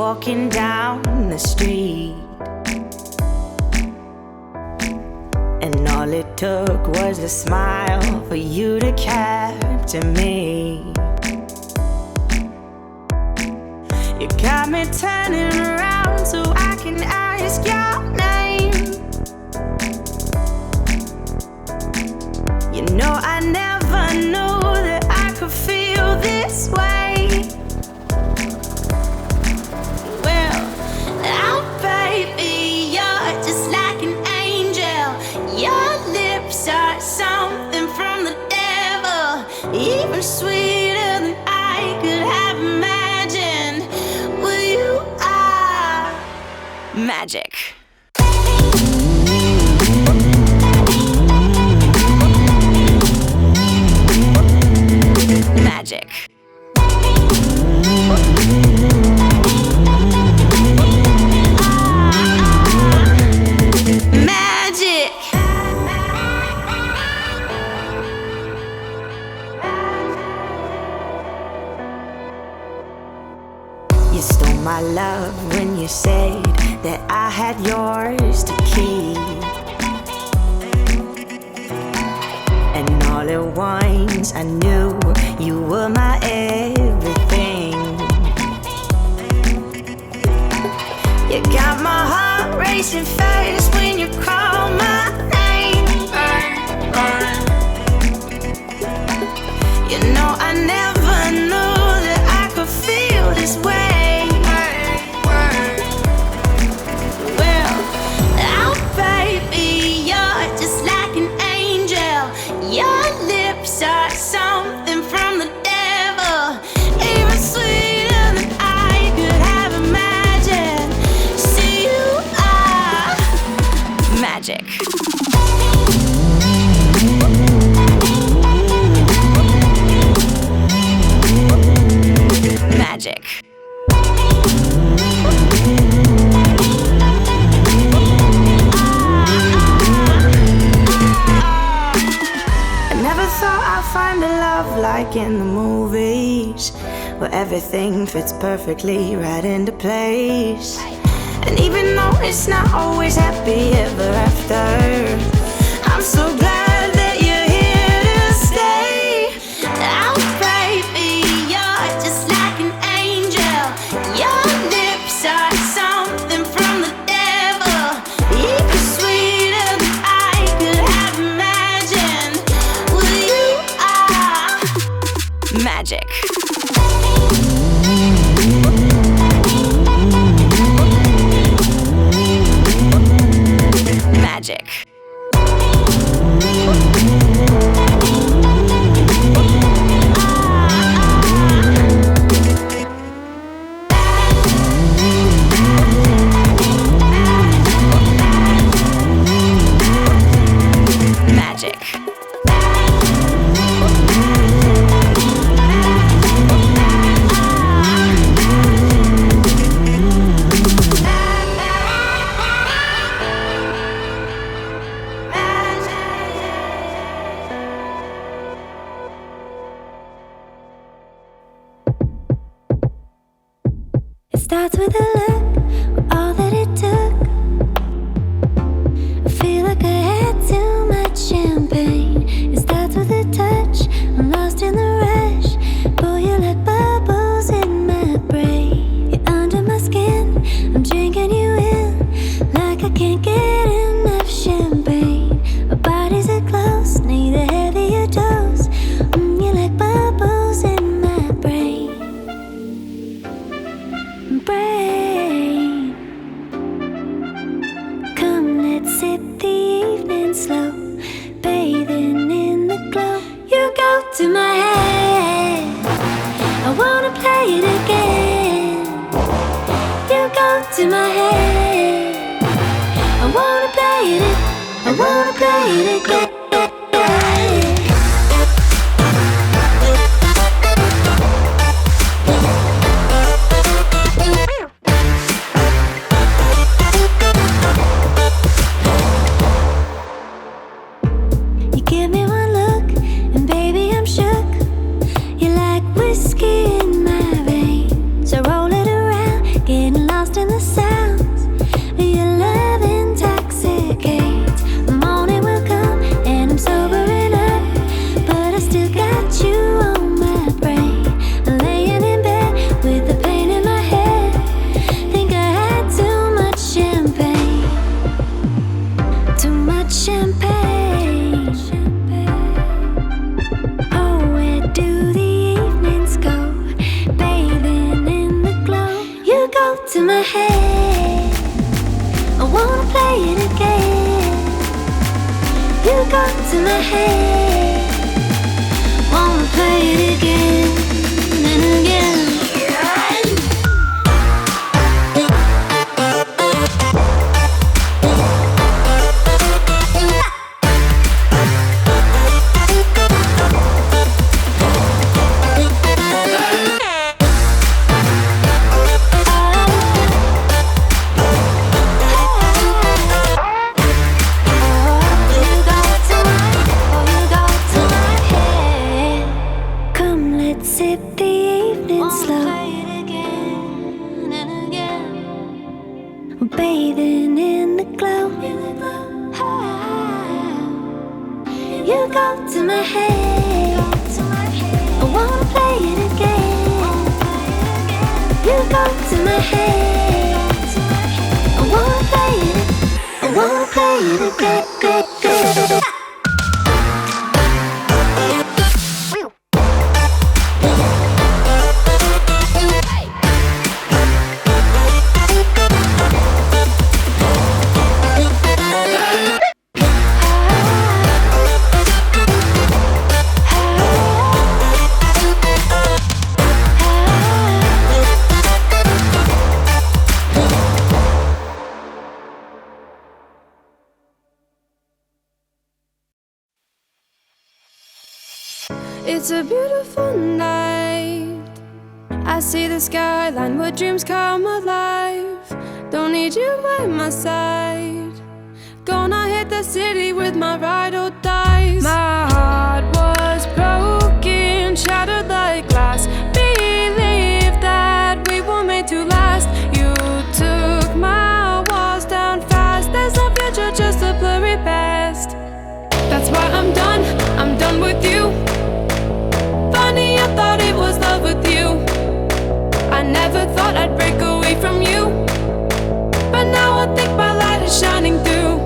walking down the street, and all it took was a smile for you to capture me. You got me turning around so I can ask your name. You know I never knew that I could feel this way. Well, now baby, you're just like an angel. Your lips are something from the devil, even sweeter than I could have imagined. Well, you are magic. Magic. Magic. You stole my love when you said that I had yours to keep. And all at once I knew you were my everything. You got my heart racing fast when you call my name. You know I never knew that I could feel this way. Well, now baby, you're just like an angel. Your lips are something from the devil, even sweeter than I could have imagined. See, you are magic. Magic. Find a love like in the movies, where everything fits perfectly right into place. And even though it's not always happy ever after, I'm so glad that you're here to stay. Now baby, you're just like an angel. Your lips are something from the devil, even sweeter than I could have imagined. Well, you are magic. Magic. Magic. It starts with a look, all that it took. I feel like I had too much champagne. It starts with a touch, I'm lost in the rush. Boy, you're like bubbles in my brain. You're under my skin, I'm drinking you in, like I can't get enough champagne. Our bodies are close, need a heavier dose. You're like bubbles in my brain. Come, let's sip the evening slow, bathing in the glow. You go to my head, I wanna play it again. You go to my head, I wanna play it, I wanna play it again. Whiskey in my veins, so roll it around, getting Too much champagne. Oh, where do the evenings go? Bathing in the glow. You go to my head. I wanna play it again. You go to my head. Wanna play it again and again. Bathing in the glow. You go to my head. I wanna play it again. You go to my head. I wanna play it. I wanna play it again. It's a beautiful night. I see the skyline where dreams come alive. Don't need you by my side. Gonna hit the city with my ride or dies. My heart was broken, shattered like glass. Believe that we were made to last. You took my walls down fast. There's no future, just a blurry past. That's why I'm done with you. Funny, I thought it was love with you. I never thought I'd break away from you, but now I think my light is shining through.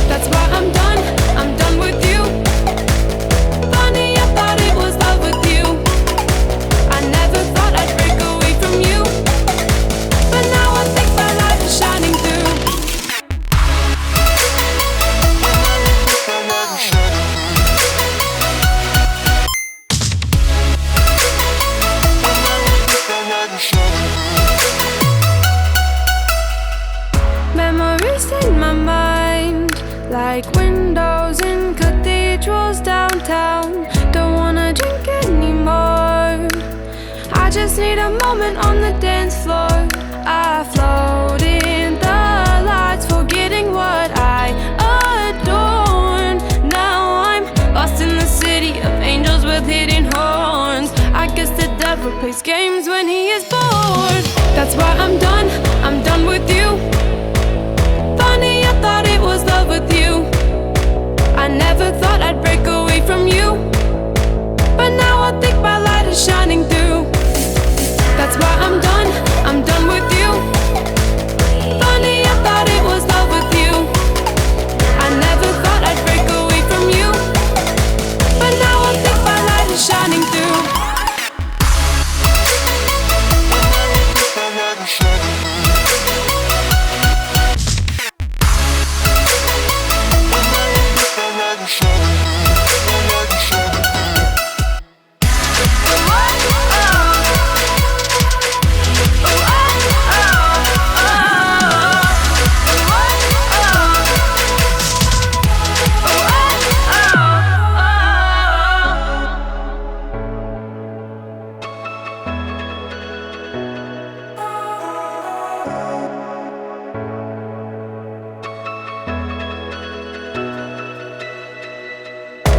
That's why I'm done with you. Funny, I thought it was love with you. I never thought I'd break away from you, but now I think my light is shining through. Memories in my mind, like windows in cathedrals downtown. Don't wanna drink anymore. I just need a moment on the dance floor. I float in the lights, forgetting what I adored. Now I'm lost in the city of angels with hidden horns. I guess the devil plays games when he is bored. That's why I'm done with you. Funny, I thought it was love with you. I never thought I'd break away from you, but now I think my light is shining through. That's why I'm done with you. Funny, I thought it was love with you. I never thought I'd break away from you, but now I think my light is shining through.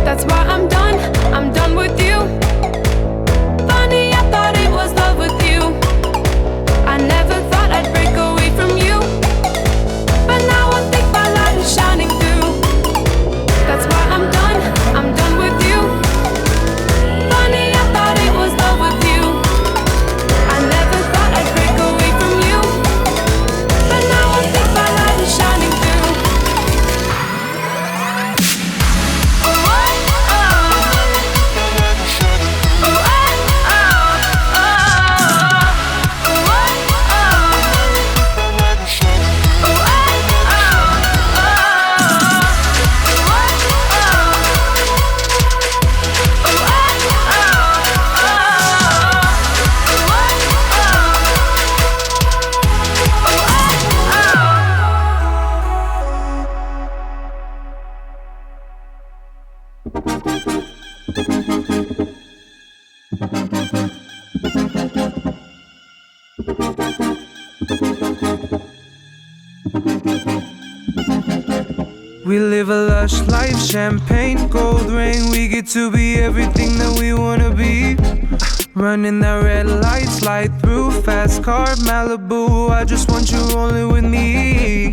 That's why I'm done with you. Funny, I thought it was love with you. I never thought I'd break away from you, but now I think my light is shining through. That's why I'm done with you. Funny, I thought it was love with you. I never thought I'd break away from you, but now I think my light is shining through. We live a lush life, champagne, gold rain. We get to be everything that we wanna be. Running that red light, slide through, fast car, Malibu. I just want you rolling with me.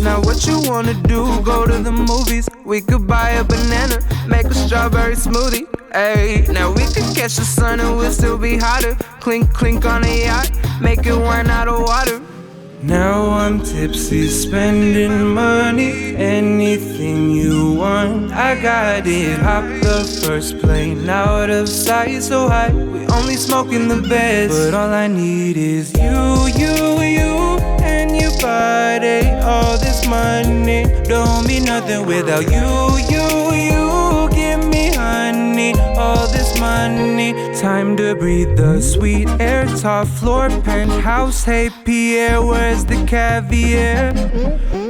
Now what you wanna do, go to the movies. We could buy a banana, make a strawberry smoothie. Ayy, now we could catch the sun and we'll still be hotter. Clink, clink on a yacht, make it wine out of water. Now I'm tipsy, spending money, anything you want, I got it. Hop the first plane out of sight, so high, we only smoking the best. But all I need is you, and your body. All this money don't mean nothing without you, give me honey. All this money, time to breathe the sweet air. Top floor, penthouse, hey Pierre, where's the caviar?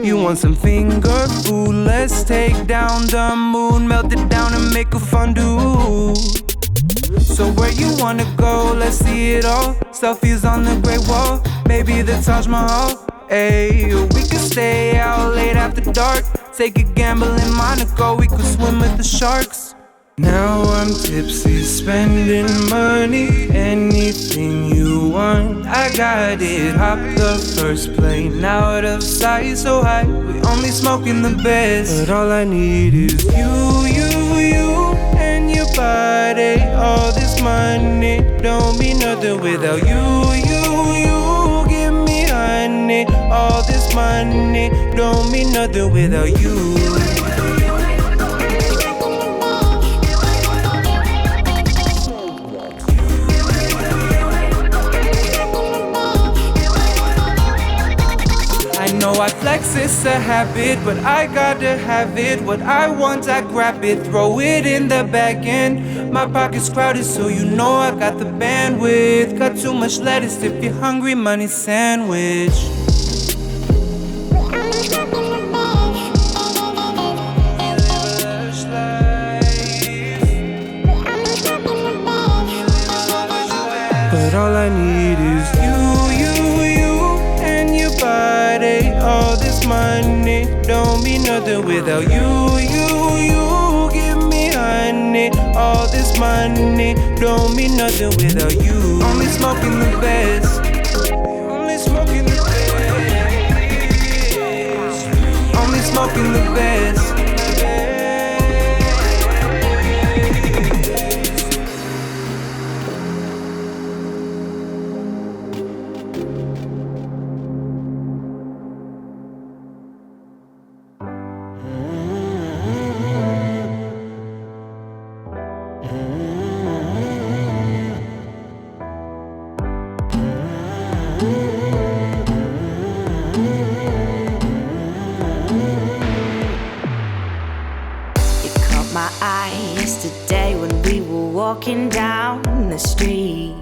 You want some finger food? Let's take down the moon, melt it down and make a fondue. So where you wanna go? Let's see it all. Selfies on the Great Wall, maybe the Taj Mahal. Ayy, we could stay out late after dark, take a gamble in Monaco, we could swim with the sharks. Now I'm tipsy, spending money, anything you want, I got it. Hop the first plane out of sight, so high, we only smoking the best. But all I need is you, and your body. All this money don't mean nothing without you, give me honey. All this money don't mean nothing without you. No, I flex, it's a habit, but I gotta have it. What I want, I grab it, throw it in the back end. My pocket's crowded, so you know I got the bandwidth. Got too much lettuce, if you're hungry, money sandwich. But all I need is you, and your body. All this money don't mean nothing without you, give me honey. All this money don't mean nothing without you. Only smoking the best, only smoking the best, only smoking the best. Yesterday when we were walking down the street,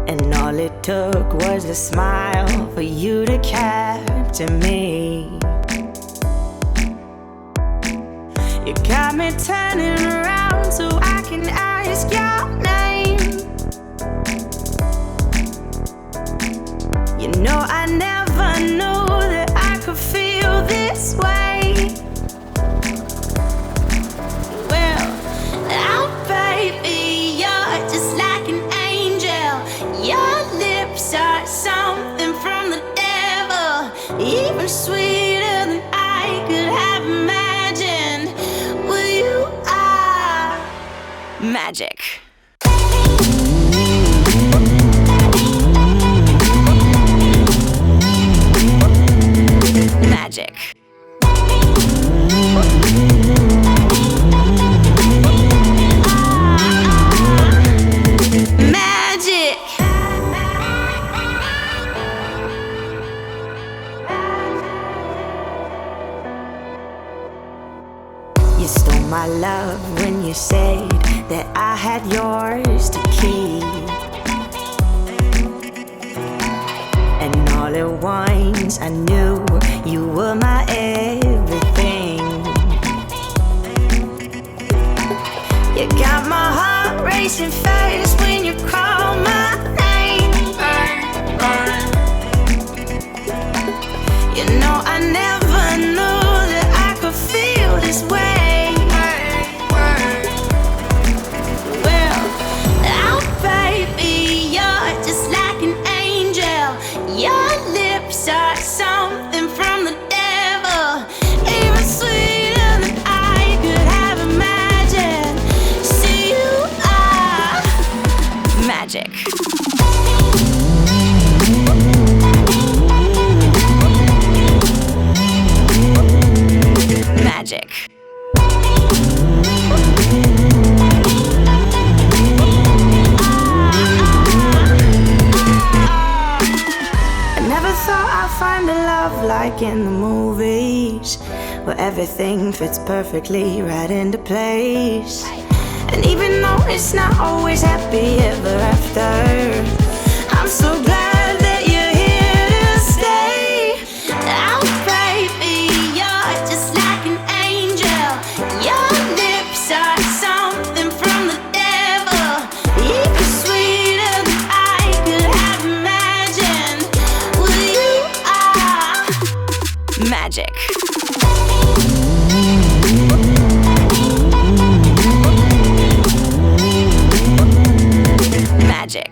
and all it took was a smile for you to capture me. You got me turning around so I can ask your name. You know I never knew that I could feel this way. Are something from the devil, even sweeter than I could have imagined. Well, you are magic. Magic. Magic. My love, when you said that I had yours to keep, and all at once I knew you were my everything. You got my heart racing fast when you call my name. You know I never knew that I could feel this way. Well, oh baby, you're just like an angel. Your lips are something from the devil, even sweeter than I could have imagined. See, you are magic. Magic. I never thought I'd find a love like in the movies, where everything fits perfectly right into place. And even though it's not always happy ever after, I'm so glad that you're here to stay. Oh baby, you're just like an angel. Your lips are something from the devil, even sweeter than I could have imagined. Well, you are magic. Magic.